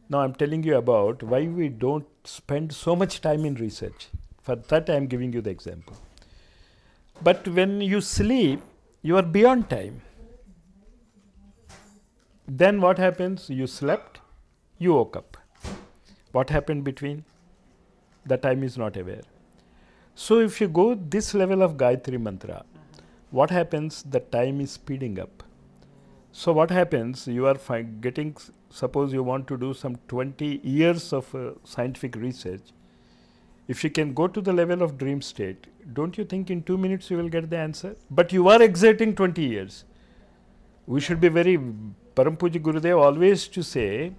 Now I'm telling you about why we don't spend so much time in research. For that I'm giving you the example. But when you sleep, you are beyond time. Then what happens? You slept, you woke up. What happened between? The time is not aware. So if you go this level of Gayatri Mantra, what happens? The time is speeding up. So what happens? You are getting, suppose you want to do some 20 years of scientific research. If you can go to the level of dream state, don't you think in 2 minutes you will get the answer? But you are exerting 20 years. We should be very, Param Puja Gurudev always to say,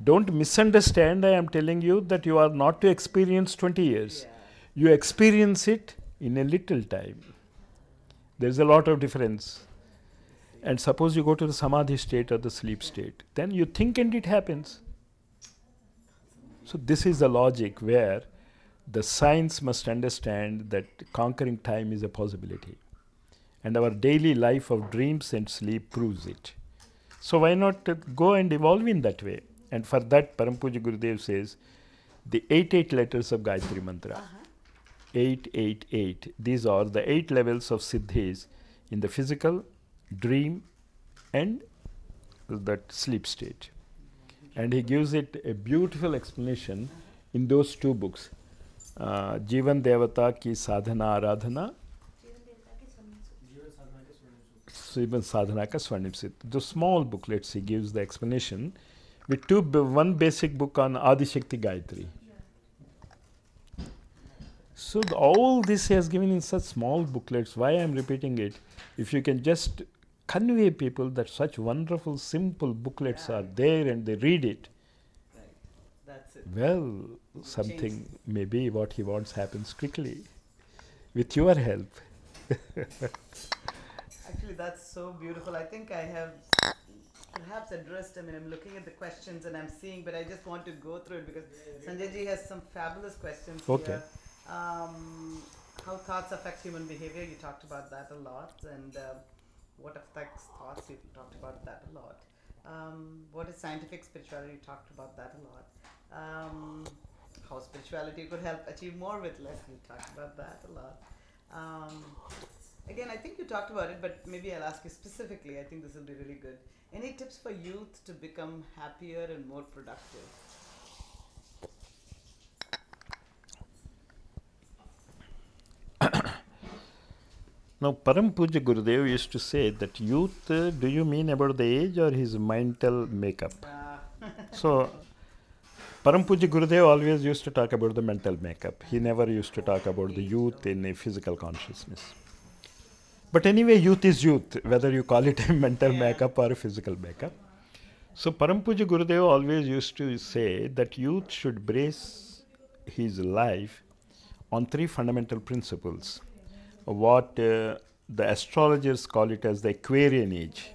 don't misunderstand, I am telling you that you are not to experience 20 years. Yeah. You experience it in a little time. There is a lot of difference. And suppose you go to the samadhi state or the sleep state, then you think and it happens. So this is the logic where the science must understand that conquering time is a possibility. And our daily life of dreams and sleep proves it. So why not go and evolve in that way? And for that, Param Puja Gurudev says, the 8 letters of Gayatri Mantra. 8. These are the 8 levels of siddhis in the physical, dream, and that sleep state. And he gives it a beautiful explanation in those 2 books. Jivan Devata ki sadhana aradhana, Jivan sadhana ka swarnim sit. The small booklets he gives the explanation with one basic book on Adi Shakti Gayatri. So all this he has given in such small booklets. Why I am repeating it? If you can just convey people that such wonderful, simple booklets are there and they read it, that's it. Well, something maybe what he wants happens quickly with your help. Actually, that's so beautiful. I think I have perhaps addressed, I'm looking at the questions and I'm seeing, but I just want to go through it because Sanjay ji has some fabulous questions here. How thoughts affect human behavior, you talked about that a lot, and what affects thoughts, you talked about that a lot. What is scientific spirituality, you talked about that a lot. How spirituality could help achieve more with less, you talked about that a lot. Again, I think you talked about it, but maybe I'll ask you specifically. I think this will be really good. Any tips for youth to become happier and more productive? Now, Param Puja Gurudev used to say that youth, do you mean about the age or his mental makeup? So, Param Puja Gurudev always used to talk about the mental makeup. He never used to talk about the youth in a physical consciousness. But anyway, youth is youth, whether you call it a mental makeup or a physical makeup. So, Param Puja Gurudev always used to say that youth should base his life on 3 fundamental principles. What the astrologers call it as the Aquarian age.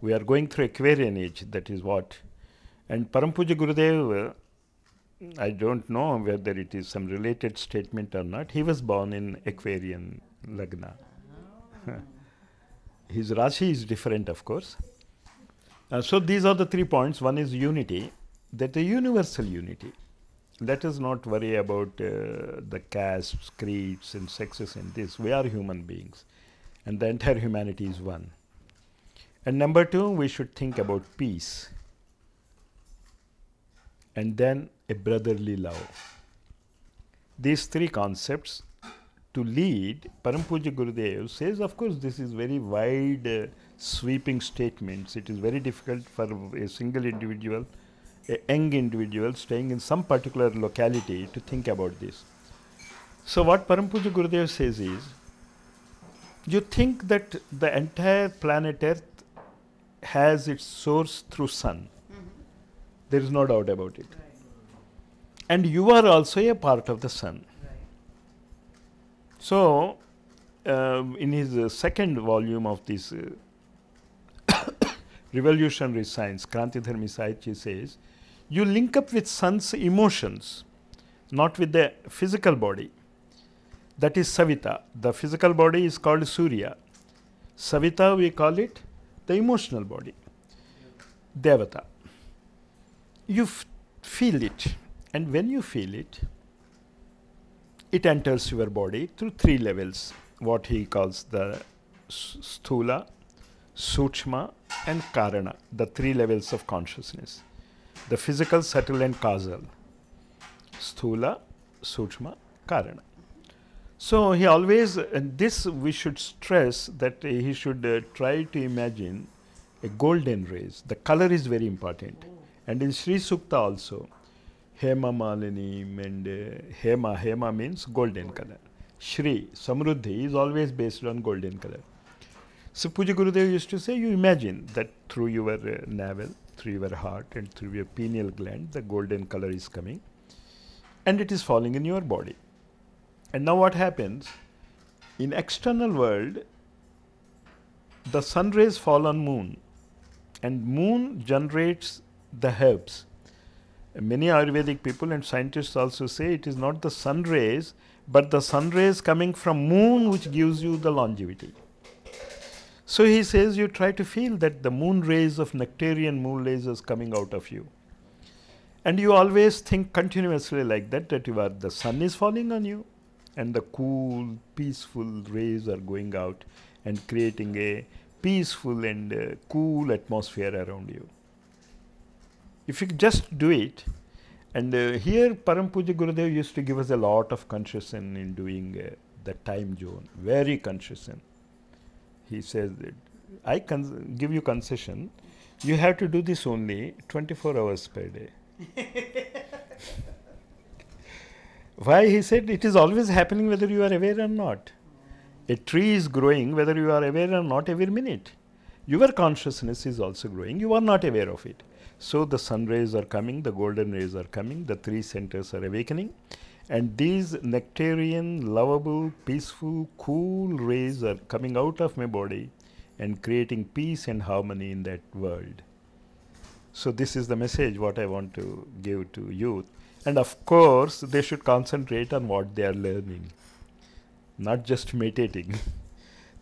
We are going through Aquarian age, that is what. And Param Puja Gurudev, I don't know whether it is some related statement or not, he was born in Aquarian Lagna. His Rashi is different, of course. So these are the 3 points. One is unity, that is universal unity. Let us not worry about the castes, creeds and sexes in this. We are human beings and the entire humanity is one. And number 2, we should think about peace. And then a brotherly love. These 3 concepts to lead, Param Puja Gurudev says, of course, this is very wide sweeping statements. It is very difficult for a single individual, a young individual staying in some particular locality to think about this. So what Param Puja Gurudev says is, you think that the entire planet Earth has its source through sun. There is no doubt about it. Right. And you are also a part of the sun. Right. So, in his second volume of this revolutionary science, Krantidharmi Sahitya says, you link up with sun's emotions, not with the physical body. That is Savita. The physical body is called Surya. Savita, we call it the emotional body, Devata. You feel it. And when you feel it, it enters your body through 3 levels, what he calls the sthula, sukshma and karana, the 3 levels of consciousness. The physical, subtle and causal. Sthula, sukshma, karana. So he always, and this we should stress that he should try to imagine a golden rays. The color is very important. And in Sri Sukta also, Hema Malinim and Hema means golden color. Shri, Samruddhi is always based on golden color. So Puja Gurudev used to say, you imagine that through your navel, through your heart and through your pineal gland, the golden color is coming and it is falling in your body. And now what happens? In external world, the sun rays fall on moon and moon generates the herbs. Many Ayurvedic people and scientists also say it is not the sun rays, but the sun rays coming from moon which gives you the longevity. So he says you try to feel that the moon rays of nectarian moon lasers coming out of you. And you always think continuously like that, that you are, the sun is falling on you and the cool, peaceful rays are going out and creating a peaceful and cool atmosphere around you. If you just do it, and here Param Puja Gurudev used to give us a lot of concession in doing the time zone, very concession. He says that I can give you concession, you have to do this only 24 hours per day. Why? He said it is always happening whether you are aware or not. A tree is growing whether you are aware or not every minute. Your consciousness is also growing, you are not aware of it. So the sun rays are coming, the golden rays are coming, the 3 centers are awakening, and these nectarian, lovable, peaceful, cool rays are coming out of my body and creating peace and harmony in that world. So this is the message what I want to give to youth. And of course, they should concentrate on what they are learning, not just meditating.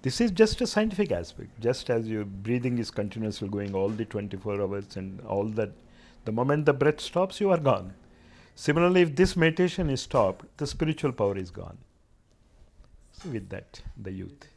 This is just a scientific aspect. Just as your breathing is continuously going all the 24 hours and all that, the moment the breath stops, you are gone. Similarly, if this meditation is stopped, the spiritual power is gone. So with that, the youth.